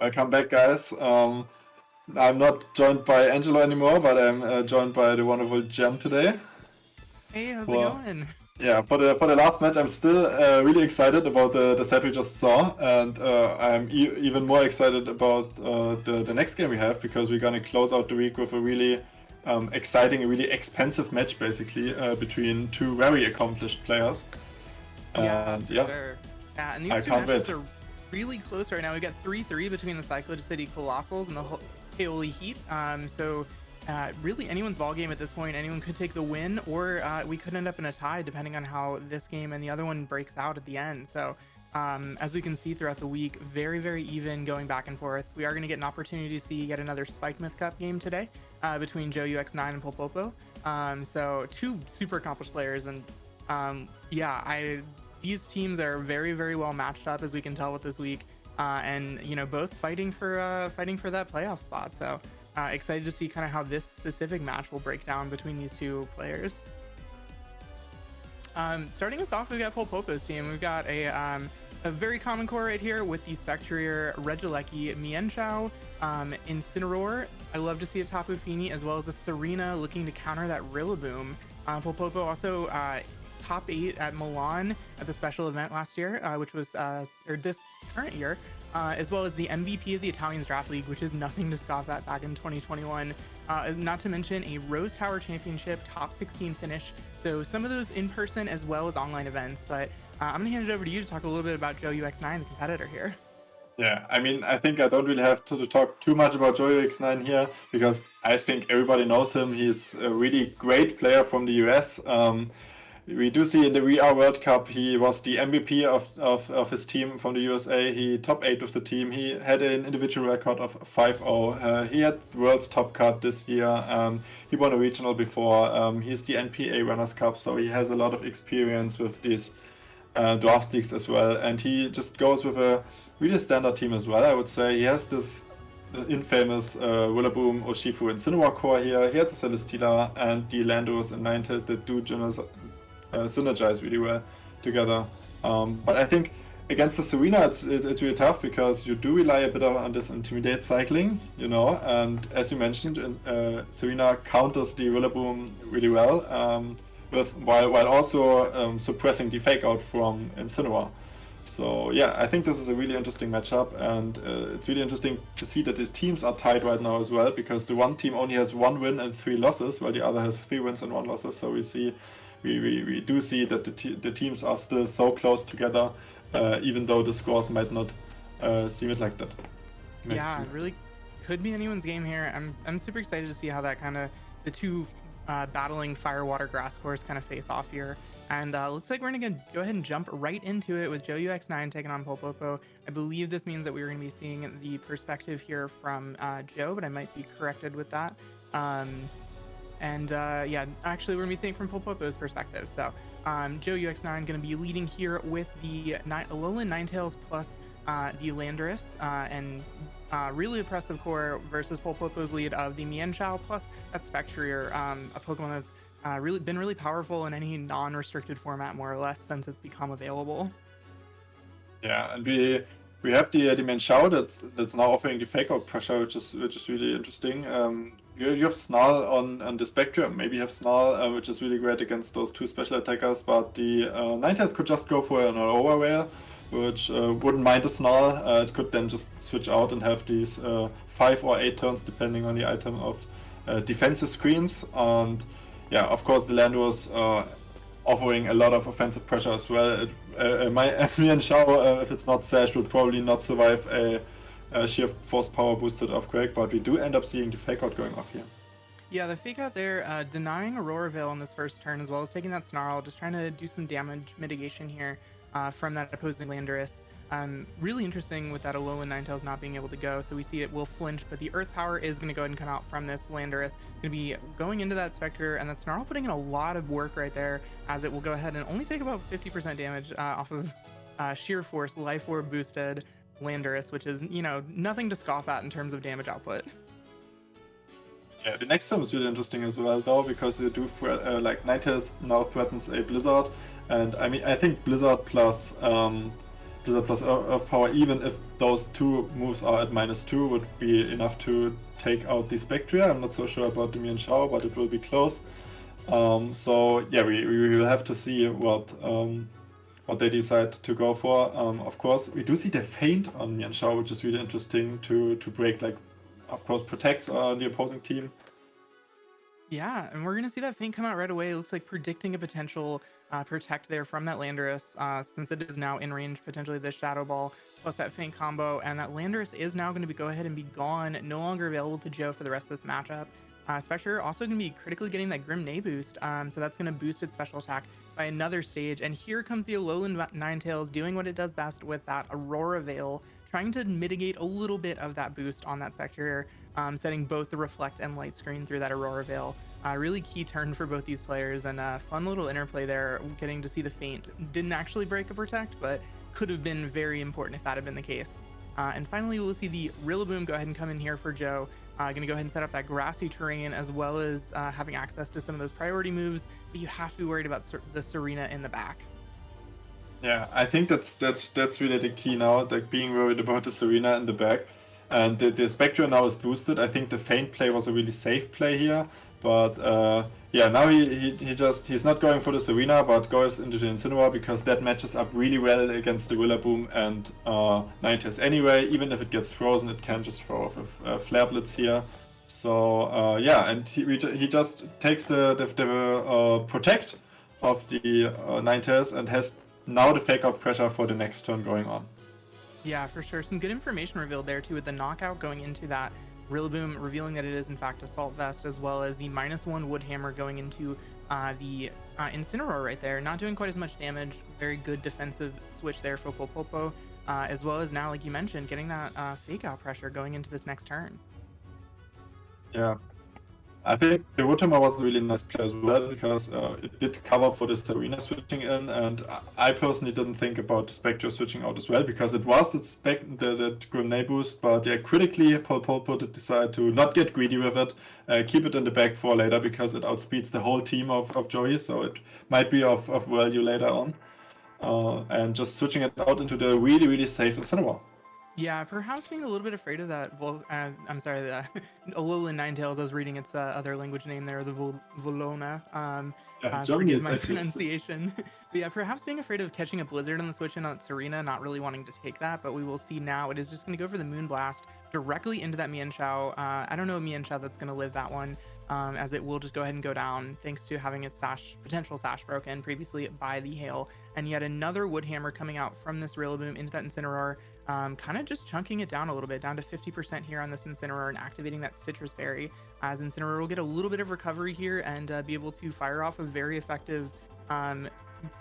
Welcome back, guys. I'm not joined by Angelo anymore, but I'm joined by the wonderful Jem today. Hey, how's it For going? yeah, for the last match, I'm still really excited about the set we just saw, and I'm even more excited about the next game we have because we're gonna close out the week with a really exciting, a really expensive match, basically between two very accomplished players. Yeah, And for yeah, sure. Yeah, and I these two can't wait. matchups are really close right now. We got 3-3 between the Cyclone City Colossals and the Paoli Heat. Really anyone's ball game at this point. Anyone could take the win, or we could end up in a tie depending on how this game and the other one breaks out at the end. So, as we can see throughout the week, very, very even going back and forth. We are going to get an opportunity to see yet another Spike Myth Cup game today between JoeUX9 and Polpolpo. So, two super accomplished players, and these teams are very, very well matched up, as we can tell with this week, and both fighting for that playoff spot. So excited to see kind of how this specific match will break down between these two players. Starting us off, we've got Polpolpo's team. We've got a very common core right here with the Spectrier, Regieleki, Mienshao, Incineroar. I love to see a Tapu Fini as well as a Serena looking to counter that Rillaboom. Polpolpo also top 8 at Milan at the special event last year, which was or this current year, as well as the MVP of the Italians Draft League, which is nothing to scoff at back in 2021. Not to mention a Rose Tower Championship top 16 finish. So some of those in person as well as online events. But I'm gonna hand it over to you to talk a little bit about JoeUX9, the competitor here. Yeah, I mean, I think I don't really have to talk too much about JoeUX9 here because I think everybody knows him. He's a really great player from the US. We do see in the VR World Cup he was the MVP of his team from the USA. He top 8 with the team. He had an individual record of 5-0. He had world's top cut this year. He won a regional before. He's the NPA Runners Cup, so he has a lot of experience with these draft leagues as well. And he just goes with a really standard team as well, I would say. He has this infamous Rillaboom, Urshifu, and Incineroar core here. He has the Celesteela and the Landos and Ninetales that do synergize really well together. But I think against the Serena, it's really tough because you do rely a bit on this intimidate cycling, and as you mentioned, Serena counters the Rillaboom really well, while also suppressing the fake out from Incineroar. So yeah, I think this is a really interesting matchup, and it's really interesting to see that the teams are tied right now as well, because the one team only has 1 win and 3 losses, while the other has 3 wins and 1 losses. So we do see that the teams are still so close together, even though the scores might not seem it like that. Yeah, it really could be anyone's game here. I'm super excited to see how that kind of the two battling fire, water, grass cores kind of face off here. And looks like we're gonna go ahead and jump right into it with JoeUX9 taking on Polpolpo. I believe this means that we're gonna be seeing the perspective here from Joe, but I might be corrected with that. Yeah, actually we're gonna be seeing from Polpolpo's perspective. So JoeUX9 gonna be leading here with the Alolan Ninetales plus the Landorus, and really impressive core versus Polpolpo's lead of the Mienshao plus that Spectrier, a Pokemon that's really been really powerful in any non-restricted format, more or less, since it's become available. Yeah, and we have the Mienshao that's now offering the fake out pressure, which is really interesting. You have Snarl on the Spectrum, maybe you have Snarl, which is really great against those 2 special attackers, but the Ninetales could just go for an overwear, which wouldn't mind the Snarl. It could then just switch out and have these 5 or 8 turns, depending on the item, of defensive screens. And yeah, of course, the Landos offering a lot of offensive pressure as well. My Mienshao, if it's not Sash, would probably not survive a sheer force power boosted Earthquake, but we do end up seeing the fake out going off here. Yeah, the fake out there, denying Aurora Veil on this first turn, as well as taking that Snarl, just trying to do some damage mitigation here from that opposing Landorus. Really interesting with that Alolan Ninetales not being able to go, so we see it will flinch, but the Earth Power is going to go ahead and come out from this Landorus. Going to be going into that Spectre, and that Snarl putting in a lot of work right there, as it will go ahead and only take about 50% damage off of Sheer Force, Life Orb boosted Landorus, which is, nothing to scoff at in terms of damage output. Yeah, the next time is really interesting as well, though, because you do like Ninetales now threatens a Blizzard, and I mean I think Blizzard plus Blizzard plus Earth Power, even if those 2 moves are at -2, would be enough to take out the Spectria. I'm not so sure about the Mian Shao, but it will be close. So yeah, we will have to see what they decide to go for. Of course, we do see the feint on Mian Shao, which is really interesting to break, like, of course, protects the opposing team. Yeah, and we're going to see that feint come out right away. It looks like predicting a potential protect there from that Landorus, since it is now in range, potentially the Shadow Ball plus that feint combo. And that Landorus is now going to go ahead and be gone, no longer available to Joe for the rest of this matchup. Spectre also going to be critically getting that Grim Nay boost, so that's going to boost its special attack by another stage. And here comes the Alolan Ninetales doing what it does best with that Aurora Veil, trying to mitigate a little bit of that boost on that Spectre, setting both the Reflect and Light Screen through that Aurora Veil. Really key turn for both these players, and fun little interplay there, getting to see the feint. Didn't actually break a Protect, but could have been very important if that had been the case. And finally, we'll see the Rillaboom go ahead and come in here for Joe. Going to go ahead and set up that grassy terrain, as well as having access to some of those priority moves, but you have to be worried about the Serena in the back. Yeah, I think that's really the key now, like being worried about the Serena in the back. And the Spectre now is boosted. I think the feint play was a really safe play here. But yeah, now he's not going for the Serena, but goes into the Incineroar, because that matches up really well against the Rillaboom and Ninetales anyway. Even if it gets frozen, it can just throw off a Flare Blitz here. So yeah, and he just takes the Protect of the Ninetales and has now the Fake Out pressure for the next turn going on. Yeah, for sure. Some good information revealed there too, with the knockout going into that Rillaboom, revealing that it is in fact Assault Vest, as well as the -1 Wood Hammer going into the Incineroar right there. Not doing quite as much damage. Very good defensive switch there for Polpolpo, as well as now, like you mentioned, getting that Fake Out pressure going into this next turn. Yeah. I think the Wood Hammer was a really nice play as well, because it did cover for the Serena switching in, and I personally didn't think about the Spectre switching out as well, because it was the Grenade boost, but yeah, critically Polpolpo did decide to not get greedy with it, keep it in the back for later, because it outspeeds the whole team of Joey, so it might be of value later on, and just switching it out into the really, really safe Incineroar. Yeah, perhaps being a little bit afraid of that. I'm sorry, the Alolan Ninetales. I was reading its other language name there, the Volona. Yeah, Germany, Forgive my pronunciation. But yeah, perhaps being afraid of catching a Blizzard on the switch in on Serena, not really wanting to take that. But we will see now. It is just going to go for the Moonblast directly into that Mienshao. I don't know a Mienshao that's going to live that one, as it will just go ahead and go down, thanks to having its potential sash broken previously by the hail. And yet another Wood Hammer coming out from this Rillaboom into that Incineroar. Kind of just chunking it down a little bit, down to 50% here on this Incineroar, and activating that Citrus Berry, as Incineroar will get a little bit of recovery here and be able to fire off a very effective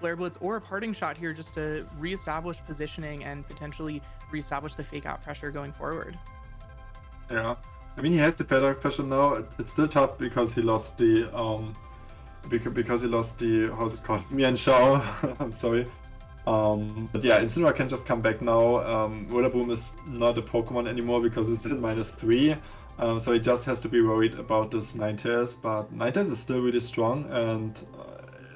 Flare Blitz or a Parting Shot here, just to reestablish positioning and potentially reestablish the Fake Out pressure going forward. Yeah, I mean, he has the Paddock pressure now. It's still tough because he lost the how's it called, Mienshao. I'm sorry. But yeah, Incineroar can just come back now. Rillaboom is not a Pokemon anymore because it's in -3, so he just has to be worried about this Ninetales. But Ninetales is still really strong and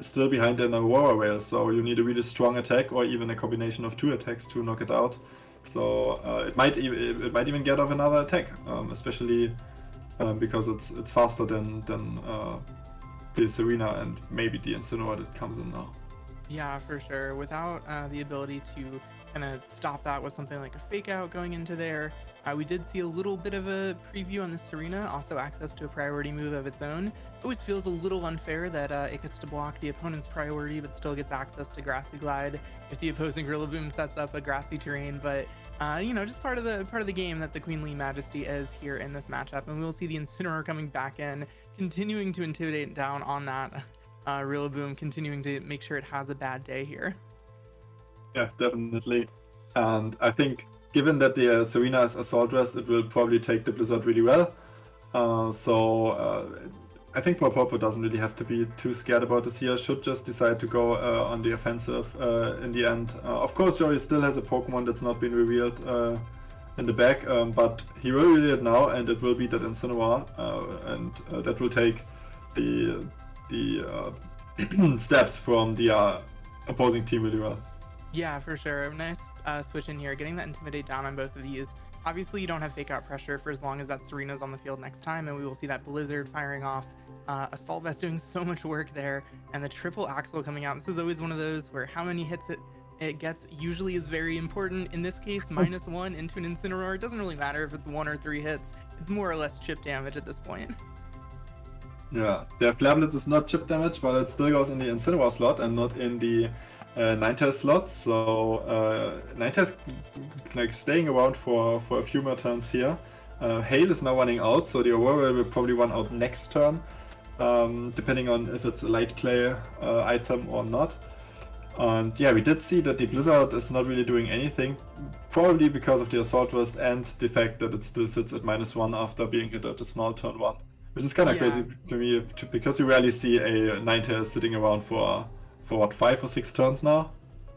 still behind an Aurora Veil, so you need a really strong attack or even a combination of 2 attacks to knock it out. So it might even get off another attack, especially because it's faster than the Serena and maybe the Incineroar that comes in now. Yeah, for sure. Without the ability to kind of stop that with something like a Fake Out going into there. We did see a little bit of a preview on the Serena, also access to a priority move of its own. Always feels a little unfair that it gets to block the opponent's priority, but still gets access to Grassy Glide if the opposing Rillaboom sets up a grassy terrain. But you know, just part of the game that the Queenly Majesty is here in this matchup, and we'll see the Incineroar coming back in, continuing to intimidate down on that Rillaboom, continuing to make sure it has a bad day here. Yeah, definitely. And I think given that the Serena is Assault Vest, it will probably take the Blizzard really well. I think Polpolpo doesn't really have to be too scared about this here. Should just decide to go on the offensive in the end. Of course, Joey still has a Pokemon that's not been revealed in the back, but he will reveal it now, and it will be that Incineroar, and that will take the steps from the opposing team really well. Yeah, for sure. Nice switch in here, getting that intimidate down on both of these. Obviously, you don't have fake out pressure for as long as that Serena's on the field next time, and we will see that Blizzard firing off. Assault Vest doing so much work there, and the triple axle coming out. This is always one of those where how many hits it gets usually is very important. In this case, -1 into an Incineroar. It doesn't really matter if it's 1 or 3 hits. It's more or less chip damage at this point. Yeah, the Flare Blitz is not chip damage, but it still goes in the Incineroar slot and not in the Ninetales slot. So Ninetales like staying around for a few more turns here. Hail is now running out, so the Aurora will probably run out next turn, depending on if it's a light clay item or not. And yeah, we did see that the Blizzard is not really doing anything, probably because of the Assault Vest and the fact that it still sits at -1 after being hit at the Snarl turn 1. Which is kind of crazy to me, because you rarely see a Ninetales sitting around for what, 5 or 6 turns now?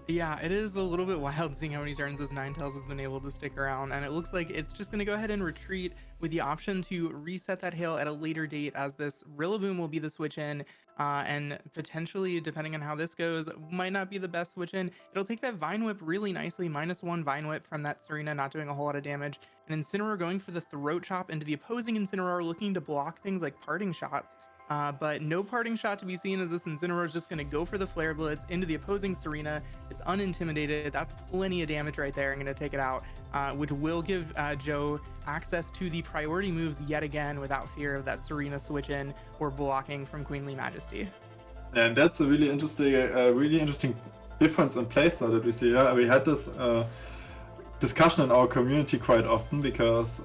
Yeah, it is a little bit wild seeing how many turns this Ninetales has been able to stick around, and it looks like it's just going to go ahead and retreat with the option to reset that hail at a later date, as this Rillaboom will be the switch in, and potentially, depending on how this goes, might not be the best switch in. It'll take that Vine Whip really nicely, -1 Vine Whip from that Serena, not doing a whole lot of damage, and Incineroar going for the Throat Chop into the opposing Incineroar, looking to block things like parting shots. But no parting shot to be seen, as this Incineroar is just going to go for the Flare Blitz into the opposing Serena. It's unintimidated. That's plenty of damage right there. I'm going to take it out, which will give Joe access to the priority moves yet again without fear of that Serena switch in or blocking from Queenly Majesty. And that's a really interesting difference in playstyle that we see. Yeah, we had this discussion in our community quite often, because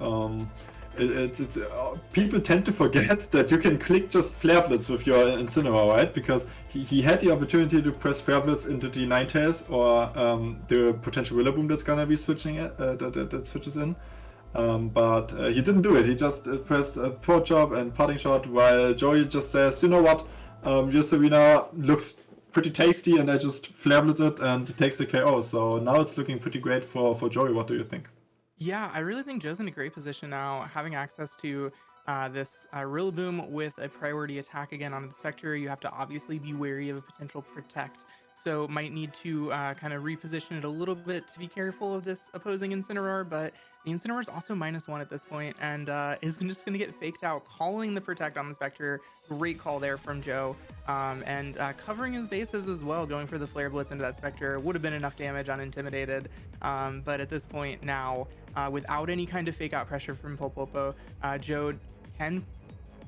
people tend to forget that you can click just Flare Blitz with your Incineroar, right? Because he had the opportunity to press Flare Blitz into the Ninetales or the potential Rillaboom that's gonna be switching it, that switches in. But he didn't do it. He just pressed a Throat Chop and Parting Shot, while Joey just says, you know what, your Serena looks pretty tasty, and I just Flare Blitz it and takes the KO. So now it's looking pretty great for Joey. What do you think? Yeah, I really think Joe's in a great position now, having access to this Rillaboom with a priority attack again on the Spectre. You have to obviously be wary of a potential Protect, so might need to kind of reposition it a little bit to be careful of this opposing Incineroar, but the Incineroar is also -1 at this point, and is just going to get faked out, calling the Protect on the Spectre. Great call there from Joe, and covering his bases as well, going for the Flare Blitz into that Spectre. Would have been enough damage on Intimidated, but at this point now, without any kind of fake out pressure from Polpolpo, Joe can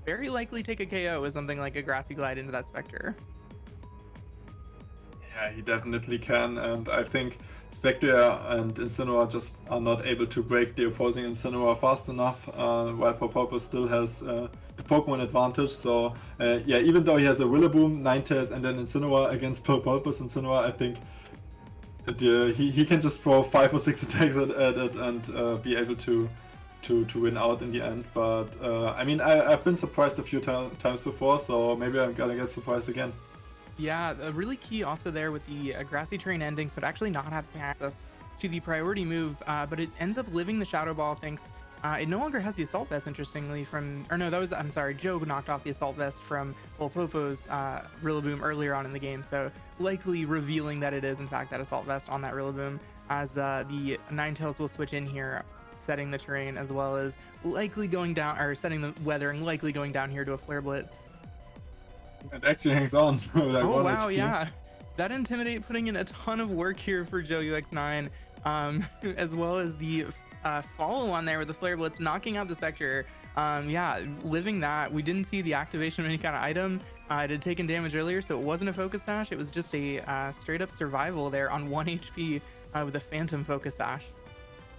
very likely take a KO with something like a Grassy Glide into that Spectre. Yeah, he definitely can, and I think Spectre and Incineroar just are not able to break the opposing Incineroar fast enough, while Polpolpo still has the Pokemon advantage. So yeah, even though he has a Rillaboom, Ninetales, and then Incineroar against Polpolpo's Incineroar, I think he can just throw 5 or 6 attacks at it and be able to win out in the end. But I mean, I've been surprised a few times before, so maybe I'm gonna get surprised again. Yeah, really key also there with the Grassy Terrain ending, so to actually not have access to the priority move, but it ends up living the Shadow Ball, thanks. It no longer has the Assault Vest, interestingly, I'm sorry, Joe knocked off the Assault Vest from Polpolpo's Rillaboom earlier on in the game, so likely revealing that it is, in fact, that Assault Vest on that Rillaboom, as the Ninetales will switch in here, setting the terrain, as well as likely going down, or setting the weathering, likely going down here to a Flare Blitz. It actually hangs on. Like oh wow, HP. Yeah, that Intimidate putting in a ton of work here for JoeUX9, as well as the follow on there with the Flare Blitz knocking out the Spectre. Yeah, living that. We didn't see the activation of any kind of item. It had taken damage earlier, so it wasn't a Focus Sash. It was just a straight up survival there on 1 HP with a Phantom Focus Sash.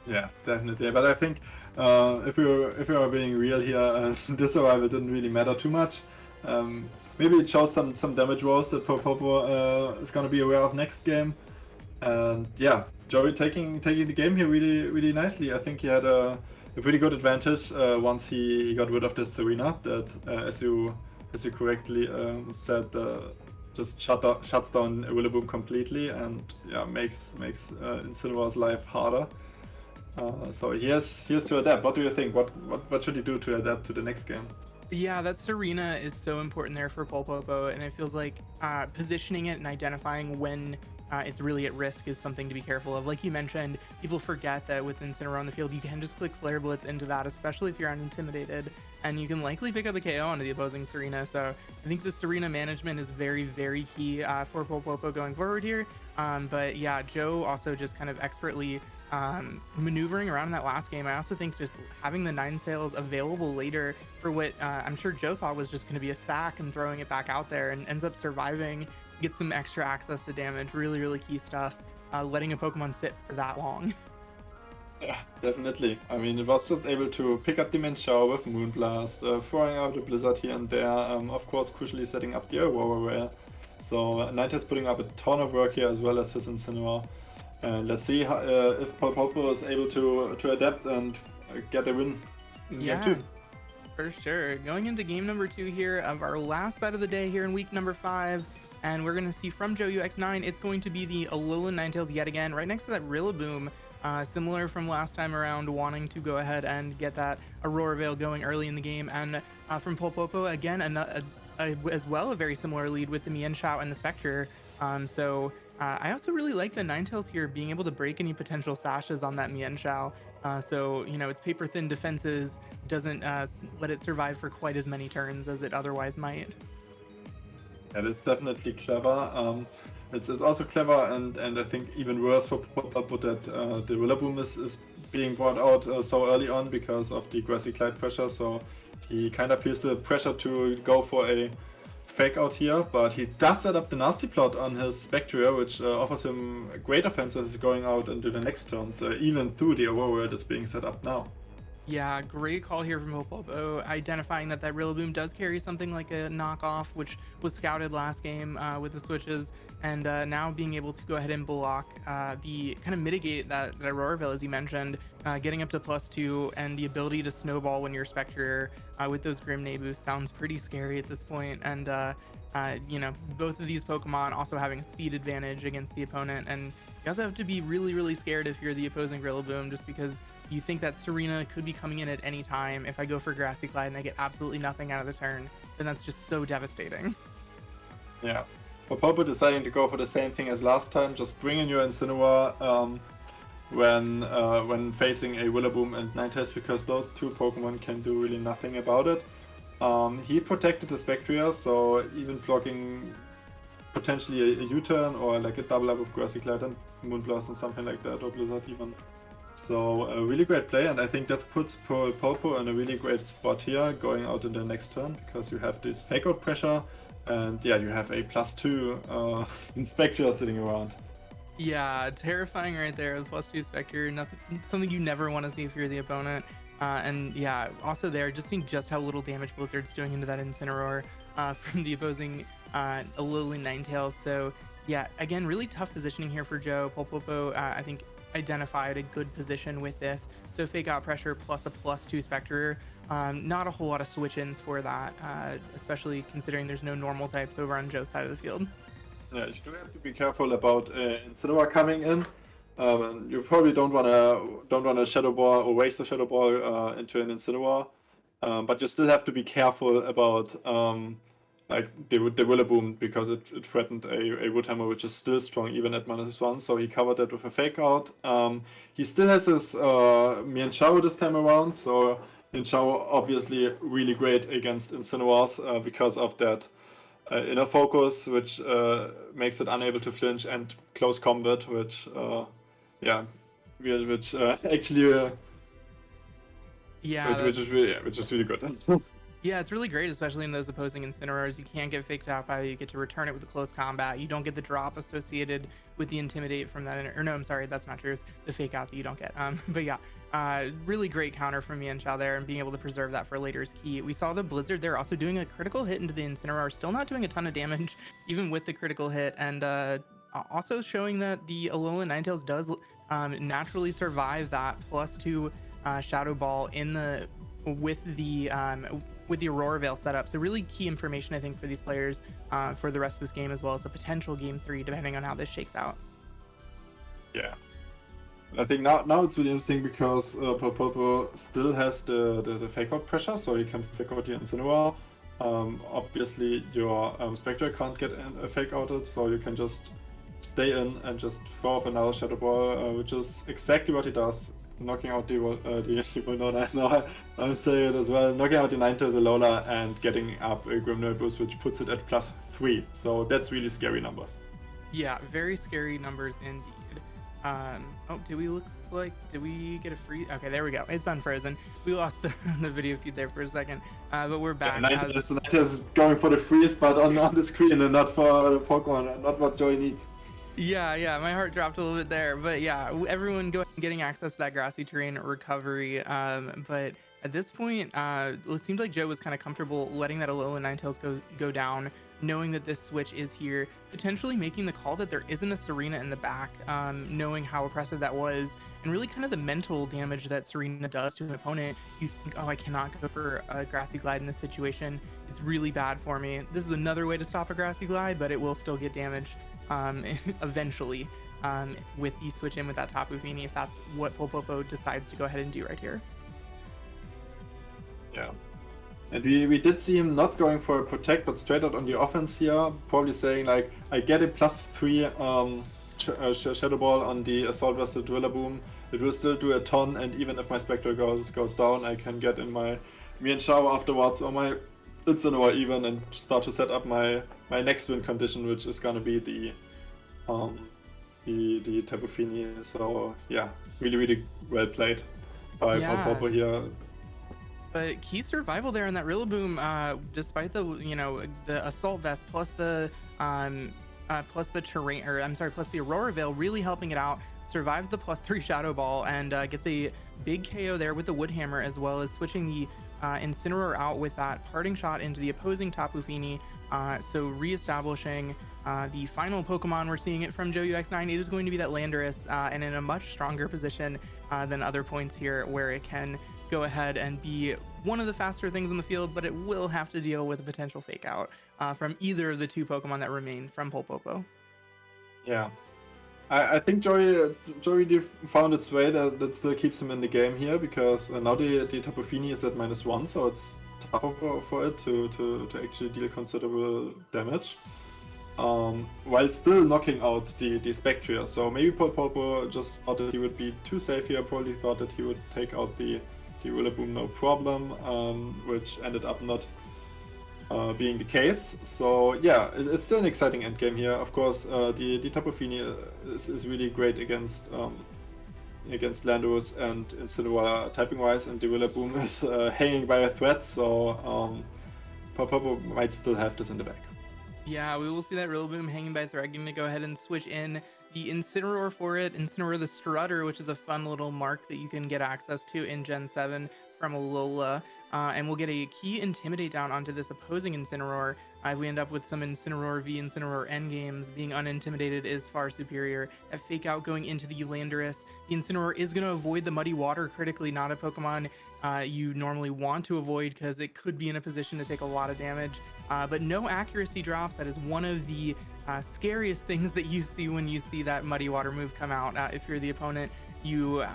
Yeah, definitely. But I think if we are being real here, this survival didn't really matter too much. Maybe it shows some damage rolls that Polpolpo is gonna be aware of next game. And yeah, Joey taking the game here really nicely. I think he had a pretty good advantage once he got rid of this Serena that, as you correctly said, just shuts down Rillaboom completely, and yeah, makes Incineroar's life harder. So he has to adapt. What do you think? What should he do to adapt to the next game? Yeah, that Serena is so important there for Polpolpo, and it feels like positioning it and identifying when it's really at risk is something to be careful of. Like you mentioned, people forget that with Incineroar on the field, you can just click Flare Blitz into that, especially if you're unintimidated, and you can likely pick up a KO onto the opposing Serena. So I think the Serena management is very, very key for Polpolpo going forward here. But yeah, Joe also just kind of expertly maneuvering around in that last game. I also think just having the 9 sails available later for what I'm sure Joe thought was just going to be a sack and throwing it back out there, and ends up surviving, get some extra access to damage. Really, really key stuff. Letting a Pokemon sit for that long. Yeah, definitely. I mean, it was just able to pick up the Minchao with Moonblast, throwing out a Blizzard here and there, of course, crucially setting up the Aurora Rail. So Ninetales putting up a ton of work here as well as his Incineroar. Let's see how, if Polpolpo is able to adapt and get a win in game 2. For sure. Going into game number 2 here of our last set of the day here in week number 5. And we're going to see from JoeUX9, it's going to be the Alolan Ninetales yet again, right next to that Rillaboom. Similar from last time around, wanting to go ahead and get that Aurora Veil going early in the game. And from Polpolpo, again, as well, a very similar lead with the Mienshao and the Spectre. I also really like the Ninetales here being able to break any potential sashes on that Mienshao. So, you know, its paper-thin defenses doesn't let it survive for quite as many turns as it otherwise might. And it's definitely clever. It's also clever, and I think even worse for Polpolpo that the Rillaboom is being brought out so early on because of the Grassy Clyde pressure. So he kind of feels the pressure to go for a fake out here, but he does set up the Nasty Plot on his Spectre, which offers him a great offensive going out into the next turns, even through the Aurora that's being set up now. Yeah, great call here from Polpolpo, identifying that Rillaboom does carry something like a knockoff, which was scouted last game with the switches, and now being able to go ahead and block the kind of mitigate that Aurora Veil, as you mentioned, getting up to +2, and the ability to snowball when you're Spectre with those Grim Naboo sounds pretty scary at this point. And you know, both of these Pokemon also having a speed advantage against the opponent, and you also have to be really, really scared if you're the opposing Rillaboom, just because you think that Serena could be coming in at any time. If I go for Grassy Clyde and I get absolutely nothing out of the turn, then that's just so devastating. Yeah. Polpolpo deciding to go for the same thing as last time, just bring in your Incineroar when facing a Rillaboom and Ninetales, because those two Pokemon can do really nothing about it. He protected the Spectre, so even blocking potentially a U-turn or like a double up with Grassy Clyde and Moonblast and something like that, or Blizzard even. So a really great play, and I think that puts Polpolpo in a really great spot here going out in the next turn, because you have this fake out pressure, and yeah, you have a +2 Spectre sitting around. Yeah, terrifying right there with +2 Spectre. Nothing, something you never want to see if you're the opponent. And yeah, also there, just seeing just how little damage Blizzard's doing into that Incineroar from the opposing Alolan Ninetales. So yeah, again, really tough positioning here for Joe. Polpolpo, I think, identified a good position with this. So fake out pressure plus a +2 Spectre. Not a whole lot of switch-ins for that, especially considering there's no normal types over on Joe's side of the field. Yeah, you do have to be careful about Incineroar coming in. You probably don't wanna Shadow Ball or waste a Shadow Ball into an Incineroar, but you still have to be careful about like the Rillaboom, because it threatened a Woodhammer, which is still strong even at -1. So he covered that with a fake out. He still has his Mienshao this time around. So Mienshao obviously really great against Incineroars because of that inner focus, which makes it unable to flinch, and close combat, which actually Yeah, which is really good. yeah, it's really great, especially in those opposing Incineroars. You can't get faked out by it. You get to return it with a close combat. You don't get the drop associated with the Intimidate from that. Or no, I'm sorry, that's not true. It's the fake out that you don't get. But yeah, really great counter from Mienshao there, and being able to preserve that for later is key. We saw the Blizzard there also doing a critical hit into the Incineroar, still not doing a ton of damage, even with the critical hit, and also showing that the Alolan Ninetales does naturally survive that +2 Shadow Ball in the with the Aurora Veil setup. So really key information, I think, for these players for the rest of this game, as well as a potential game 3, depending on how this shakes out. Yeah, I think now it's really interesting because Polpolpo still has the fake out pressure, so you can fake out the Incineroar. Obviously your Spectre can't get a fake outed, so you can just stay in and just throw off another Shadow Ball, which is exactly what he does. Knocking out the Volnona. No, I'm saying it as well. Knocking out the Ninetales Alola and getting up a Grimnoid Boost, which puts it at +3. So that's really scary numbers. Yeah, very scary numbers indeed. Oh, did we get a free? Okay, there we go. It's unfrozen. We lost the video feed there for a second, but we're back. Yeah, Ninetales going for the freeze, but on the screen and not for the Pokemon, not what Joey needs. Yeah, my heart dropped a little bit there, but yeah, everyone getting access to that grassy terrain recovery. But at this point, it seemed like Joe was kind of comfortable letting that Alola Ninetales go down, knowing that this switch is here, potentially making the call that there isn't a Serena in the back, knowing how oppressive that was, and really kind of the mental damage that Serena does to an opponent. You think, oh, I cannot go for a Grassy Glide in this situation. It's really bad for me. This is another way to stop a Grassy Glide, but it will still get damaged eventually with the switch in with that Tapu Fini, if that's what Polpolpo decides to go ahead and do right here. Yeah. And we did see him not going for a protect, but straight out on the offense here, probably saying like, I get a +3 Shadow Ball on the Assault Vest Rillaboom. It will still do a ton, and even if my Spectre goes down, I can get in my Mienshao afterwards, or my Incineroar even, and start to set up my next win condition, which is gonna be the Tapu Fini. So yeah, really well played by Polpolpo here. But key survival there in that Rillaboom, despite the the Assault Vest plus the terrain, or I'm sorry, plus the Aurora Veil really helping it out. Survives the +3 Shadow Ball and gets a big KO there with the Wood Hammer, as well as switching the Incineroar out with that parting shot into the opposing Tapu Fini. So reestablishing the final Pokemon we're seeing it from JoeUX9. It is going to be that Landorus, and in a much stronger position than other points here, where it can go ahead and be one of the faster things in the field, but it will have to deal with a potential fake out from either of the two Pokemon that remain from Polpolpo. Yeah. I think Joey really found its way that still keeps him in the game here, because now the Tapu Fini is at -1, so it's tougher for it to actually deal considerable damage, while still knocking out the Spectrier. So maybe Polpolpo just thought that he would be too safe here, probably thought that he would take out the Rillaboom no problem, which ended up not being the case. So yeah, it's still an exciting endgame here. Of course, the Tapu Fini is really great against Landorus and Incineroar typing wise, and the Rillaboom is hanging by a thread, so Polpolpo might still have this in the back. Yeah, we will see that Rillaboom hanging by a thread. Going to go ahead and switch in the Incineroar for it. Incineroar the Strutter, which is a fun little mark that you can get access to in Gen 7 from Alola. And we'll get a key Intimidate down onto this opposing Incineroar. If we end up with some Incineroar v Incineroar endgames, being unintimidated is far superior. A fake out going into the Landorus. The Incineroar is going to avoid the Muddy Water critically, not a Pokemon you normally want to avoid, because it could be in a position to take a lot of damage. But no accuracy drops. That is one of the scariest things that you see when you see that Muddy Water move come out. If you're the opponent, you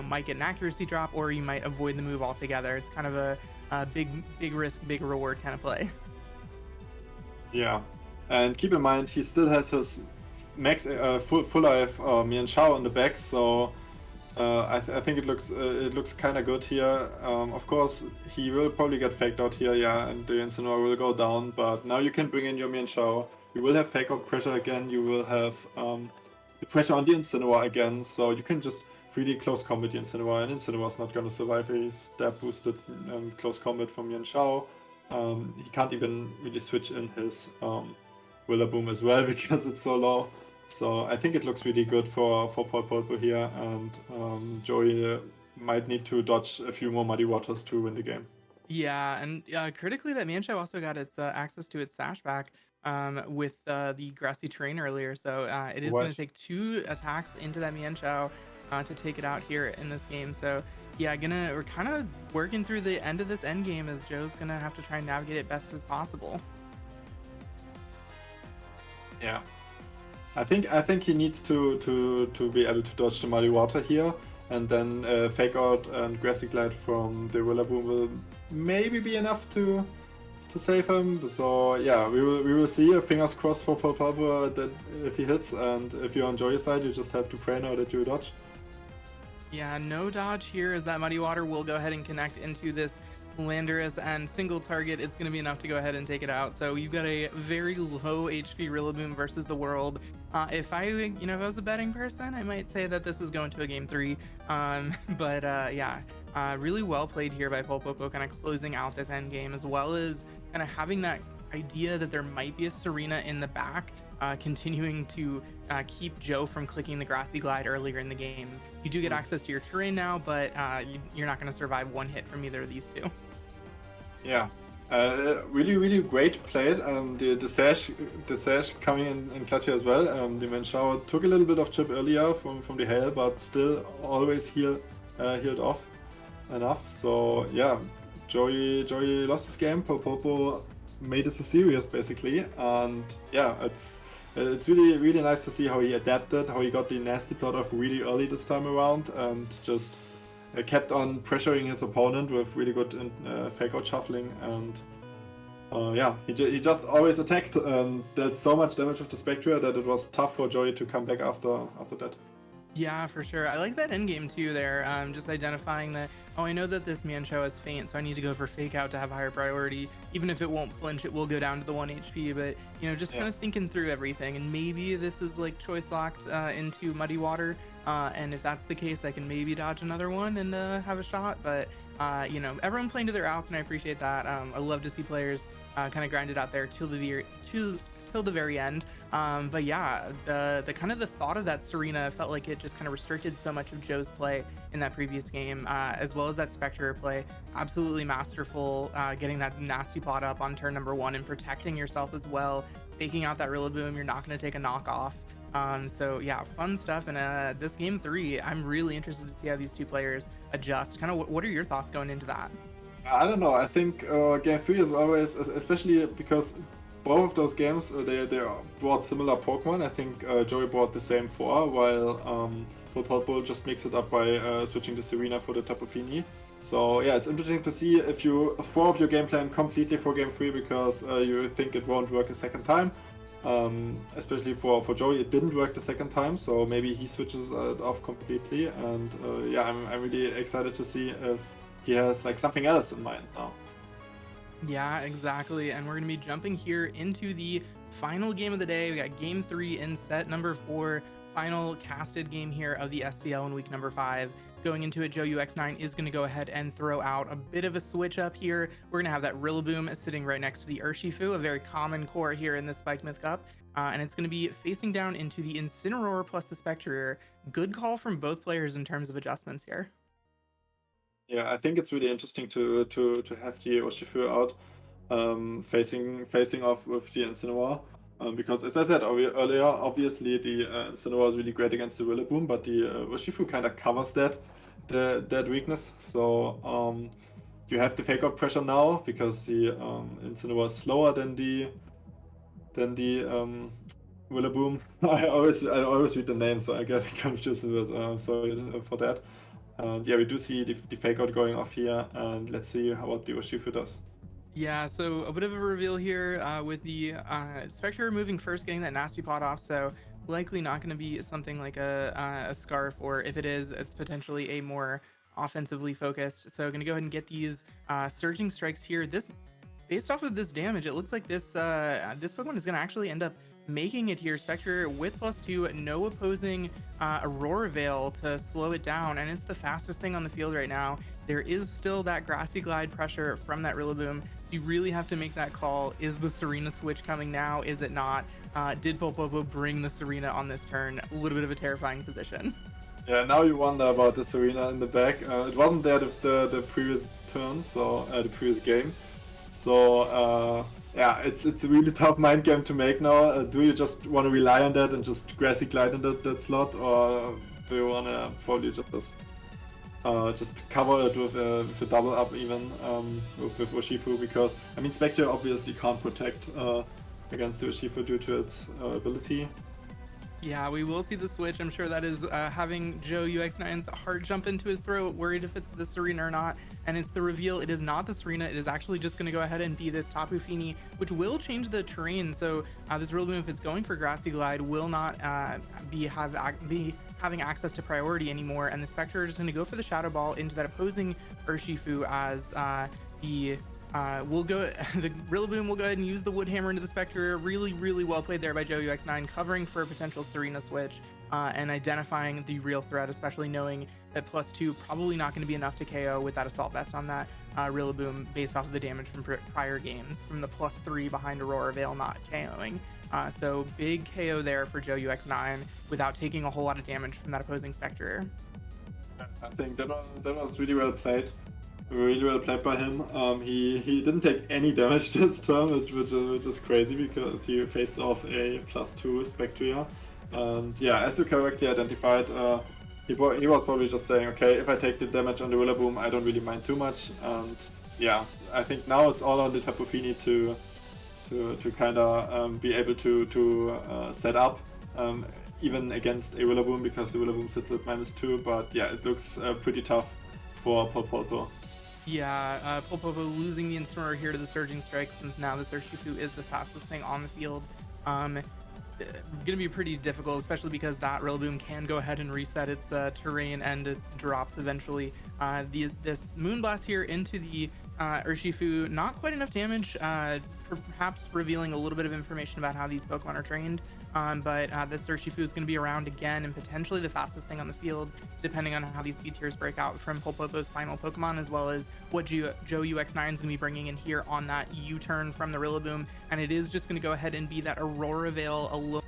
might get an accuracy drop, or you might avoid the move altogether. It's kind of a big risk, big reward kind of play. Yeah, and keep in mind he still has his max full life Mienshao in the back, so I think it looks kind of good here. Of course, he will probably get faked out here, yeah, and the Incineroar will go down. But now you can bring in your Mienshao. You will have fake out pressure again. You will have the pressure on the Incineroar again, so you can just really close combat the Incineroar, and Incineroar is not going to survive a stab boosted close combat from Mienshao. He can't even really switch in his Rillaboom as well because it's so low. So I think it looks really good for Polpolpo here, and Joey might need to dodge a few more Muddy Waters to win the game. Yeah, and critically, that Mienshao also got its access to its sash back with the grassy terrain earlier, so it is going to take 2 attacks into that Mienshao to take it out here in this game. So yeah, we're kind of working through the end of this end game, as Joe's gonna have to try and navigate it best as possible. Yeah, I think he needs to be able to dodge the Muddy Water here, and then fake out and Grassy Glide from the Rillaboom will maybe be enough to to save him. So yeah, we will see. Fingers crossed for Polpolpo that if he hits, and if you're on Joey's side, you just have to pray now that you dodge. Yeah, no dodge here as that Muddy Water will go ahead and connect into this Landorus, and single target, it's going to be enough to go ahead and take it out. So you've got a very low HP Rillaboom versus the world. If I was a betting person, I might say that this is going to a game 3. But yeah, really well played here by Polpolpo, kind of closing out this end game, as well as kind of having that idea that there might be a Serena in the back, continuing to keep Joe from clicking the Grassy Glide earlier in the game. You do get access to your terrain now, but you're not going to survive one hit from either of these two. Yeah, really great play. The sash coming in clutch here as well. The Manchao took a little bit of chip earlier from the hail, but still always healed off enough. So yeah, Joey lost his game. Polpolpo made this a series basically, and yeah, it's really nice to see how he adapted, how he got the nasty plot off really early this time around, and just kept on pressuring his opponent with really good fake out shuffling, and yeah, he just always attacked, and dealt so much damage with the Spectre that it was tough for Joey to come back after that. Yeah, for sure. I like that endgame too there, just identifying that, oh, I know that this Mienshao is faint, so I need to go for fake out to have higher priority. Even if it won't flinch, it will go down to the 1 HP, but, just kind of thinking through everything, and maybe this is like choice locked into Muddy Water, and if that's the case, I can maybe dodge another one and have a shot, but, everyone playing to their outs, and I appreciate that. I love to see players kind of grind it out there till the very end. But yeah, the kind of the thought of that Serena felt like it just kind of restricted so much of Joe's play in that previous game, as well as that Spectre play. Absolutely masterful, getting that nasty plot up on turn number 1 and protecting yourself as well, faking out that Rillaboom. You're not going to take a knockoff. So yeah, fun stuff. And this game 3, I'm really interested to see how these two players adjust. Kind of what are your thoughts going into that? I don't know. I think game 3 is always, especially because both of those games, they brought similar Pokemon. I think Joey brought the same 4, while Polpolpo just mixed it up by switching the Serena for the Tapu Fini. So yeah, it's interesting to see if you throw off your game plan completely for game 3 because you think it won't work a second time. Especially for Joey, it didn't work the second time, so maybe he switches it off completely. And yeah, I'm really excited to see if he has like something else in mind now. Yeah, exactly. And we're going to be jumping here into the final game of the day. We got game 3 in set number 4, final casted game here of the SCL in week number 5. Going into it, JoeUX9 is going to go ahead and throw out a bit of a switch up here. We're going to have that Rillaboom sitting right next to the Urshifu, a very common core here in the Spike Myth Cup. And it's going to be facing down into the Incineroar plus the Spectre. Good call from both players in terms of adjustments here. Yeah, I think it's really interesting to have the Urshifu out, facing off with the Incineroar, because as I said earlier, obviously the Incineroar is really great against the Rillaboom, but the Urshifu kind of covers that weakness. So you have the fake out pressure now because the Incineroar is slower than the Rillaboom. I always read the name, so I get confused a bit. Sorry for that. And yeah, we do see the fake out going off here, and let's see what the Urshifu does. Yeah, so a bit of a reveal here with the Spectre moving first, getting that nasty pot off, so likely not going to be something like a Scarf, or if it is, it's potentially a more offensively focused. So going to go ahead and get these Surging Strikes here. Based off of this damage, it looks like this Pokemon is going to actually end up making it here. Spectre with +2, no opposing Aurora Veil to slow it down, and it's the fastest thing on the field right now. There is still that Grassy Glide pressure from that Rillaboom, so you really have to make that call. Is the Serena switch coming now? Is it not? Did Polpolpo bring the Serena on this turn? A little bit of a terrifying position. Yeah, now you wonder about the Serena in the back. It wasn't there the previous turn, so the previous game. So yeah, it's a really tough mind game to make now. Do you just want to rely on that and just Grassy Glide in that slot, or do you want to probably just cover it with a double up even with Urshifu? Because I mean, Spectre obviously can't protect against the Urshifu due to its ability. Yeah, we will see the switch. I'm sure that is having JoeUX9's heart jump into his throat, worried if it's the Serena or not. And it's the reveal. It is not the Serena. It is actually just going to go ahead and be this Tapu Fini, which will change the terrain. So this Rillaboom, if it's going for Grassy Glide, will not be having access to priority anymore. And the Spectre is going to go for the Shadow Ball into that opposing Urshifu as the we'll go the Rillaboom will go ahead and use the Wood Hammer into the Spectre. Really well played there by JoeUX9, covering for a potential Serena switch and identifying the real threat, especially knowing that +2 probably not going to be enough to KO with that Assault Vest on that Rillaboom based off of the damage from prior games from the +3 behind Aurora Veil not KOing. So big KO there for JoeUX9 without taking a whole lot of damage from that opposing Spectre. I think that was really well played. Really well played by him. He didn't take any damage this turn, which is crazy because he faced off a +2 Spectria. And yeah, as you correctly identified, he was probably just saying, okay, if I take the damage on the Rillaboom, I don't really mind too much. And yeah, I think now it's all on the Tapu Fini to kind of be able to set up even against a Rillaboom, because the Rillaboom sits at -2. But yeah, it looks pretty tough for Polpolpo. Yeah, Polpolpo losing the Incineroar here to the Surging Strike, since now the Urshifu is the fastest thing on the field. Gonna be pretty difficult, especially because that Rillaboom can go ahead and reset its terrain and its drops eventually. This Moonblast here into the Urshifu, not quite enough damage, perhaps revealing a little bit of information about how these Pokemon are trained. But this Urshifu is going to be around again and potentially the fastest thing on the field, depending on how these C tiers break out from Polpolpo's final Pokemon, as well as what JoeUX9 is going to be bringing in here on that U-turn from the Rillaboom. And it is just going to go ahead and be that Aurora Veil alone,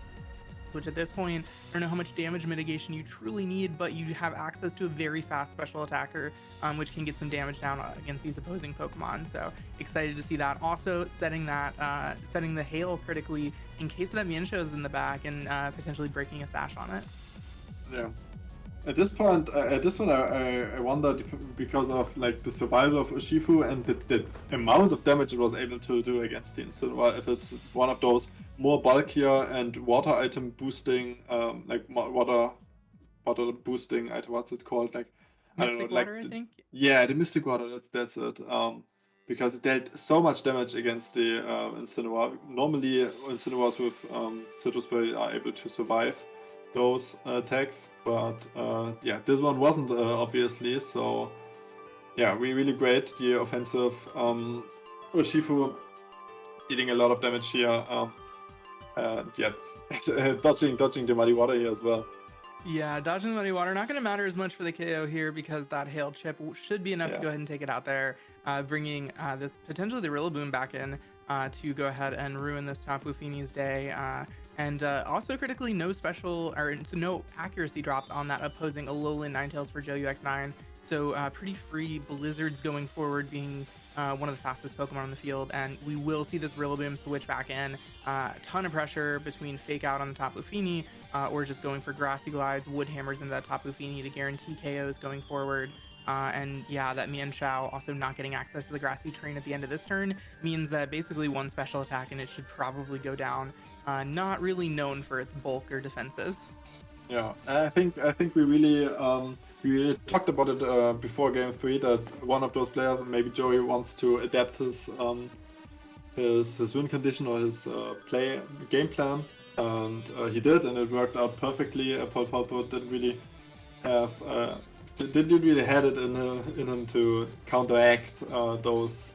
which at this point, I don't know how much damage mitigation you truly need, but you have access to a very fast special attacker, which can get some damage down against these opposing Pokemon. So excited to see that. Also setting the Hail critically in case that Mienshao is in the back and potentially breaking a sash on it. Yeah. At this point, I wonder, because of like the survival of Urshifu and the amount of damage it was able to do against the Incineroar, if it's one of those more bulkier and water item boosting, like water boosting item. What's it called? Like Mystic Water, I think. Yeah, the Mystic Water. That's it. Because it dealt so much damage against the Incineroar. Normally, Incineroars with Citrus Berry are able to survive those attacks, but yeah, this one wasn't, obviously. So yeah, really great. The offensive Urshifu dealing a lot of damage here, and yeah, dodging the Muddy Water here as well. Yeah, dodging the Muddy Water not going to matter as much for the KO here, because that Hail Chip should be enough to go ahead and take it out there, bringing this potentially the Rillaboom back in to go ahead and ruin this Tapu Fini's day. And also critically, no accuracy drops on that opposing Alolan Ninetales for JoeUX9. So pretty free Blizzards going forward, being one of the fastest Pokemon on the field. And we will see this Rillaboom switch back in. A ton of pressure between Fake Out on the Tapu Fini or just going for Grassy Glides, Wood Hammers into that Tapu Fini to guarantee KOs going forward. And yeah, that Mienshao also not getting access to the Grassy Terrain at the end of this turn means that basically one special attack and it should probably go down. Not really known for its bulk or defenses. Yeah, I think we really talked about it before Game 3, that one of those players, maybe Joey, wants to adapt his win condition or his game plan, and he did, and it worked out perfectly. Polpolpo didn't really had it in him to counteract this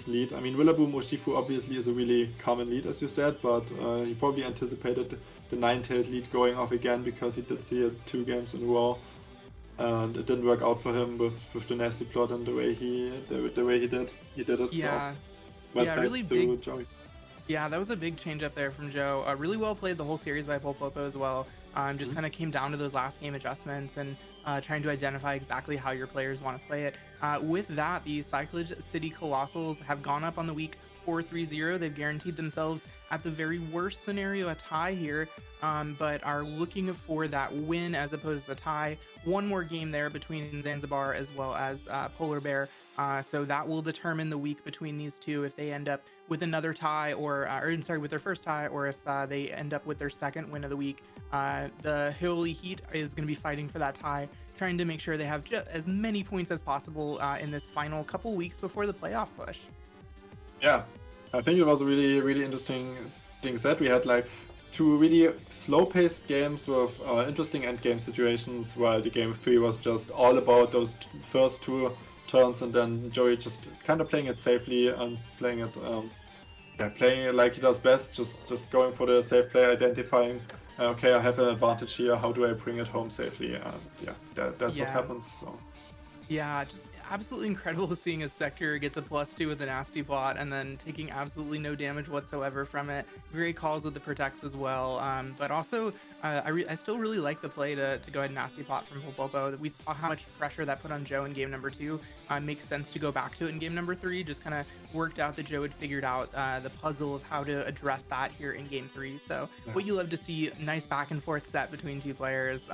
lead. I mean, Rillaboom Urshifu obviously is a really common lead, as you said, but he probably anticipated the Ninetales lead going off again, because he did see it 2 games in a row, and it didn't work out for him with the nasty plot and the way he did it. Yeah, so really big. Joey. Yeah, that was a big change up there from Joe. Really well played the whole series by Polpolpo as well. Just kind of came down to those last game adjustments and trying to identify exactly how your players want to play it. With that, the Cyclage City Colossals have gone up on the week 4-3-0. They've guaranteed themselves, at the very worst scenario, a tie here, but are looking for that win as opposed to the tie. One more game there between Zanzibar as well as Polar Bear. So that will determine the week between these two if they end up with another tie with their first tie, or if they end up with their second win of the week. The Hilly Heat is going to be fighting for that tie, trying to make sure they have as many points as possible in this final couple weeks before the playoff push. Yeah, I think it was a really, really interesting thing set. We had like two really slow-paced games with interesting endgame situations, while the game 3 was just all about those first two turns, and then Joey just kind of playing it safely and playing it like he does best, just going for the safe play, identifying, okay, I have an advantage here, how do I bring it home safely? And that's what happens. So. Yeah, just absolutely incredible seeing a Spectre get to +2 with a nasty bot and then taking absolutely no damage whatsoever from it. Great calls with the protects as well. But also, I still really like the play to go ahead and nasty bot from Polpolpo. We saw how much pressure that put on Joe in game number 2. Makes sense to go back to it in game number 3. Just kind of worked out that Joe had figured out the puzzle of how to address that here in game 3. So what you love to see, nice back and forth set between two players.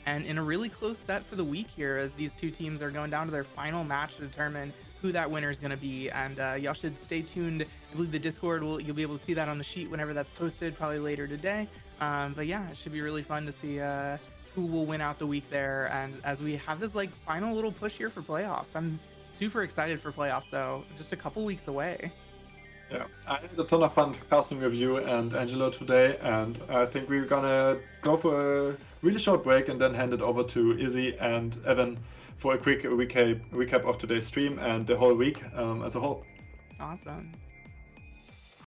And in a really close set for the week here, as these two teams are going down to their final match to determine who that winner is going to be. And y'all should stay tuned. I believe the Discord you'll be able to see that on the sheet whenever that's posted, probably later today. But yeah, it should be really fun to see who will win out the week there. And as we have this like final little push here for playoffs, I'm super excited for playoffs though, just a couple weeks away. Yeah, I had a ton of fun casting with you and Angelo today, and I think we're gonna go for a really short break and then hand it over to Izzy and Evan for a quick recap of today's stream and the whole week as a whole. Awesome.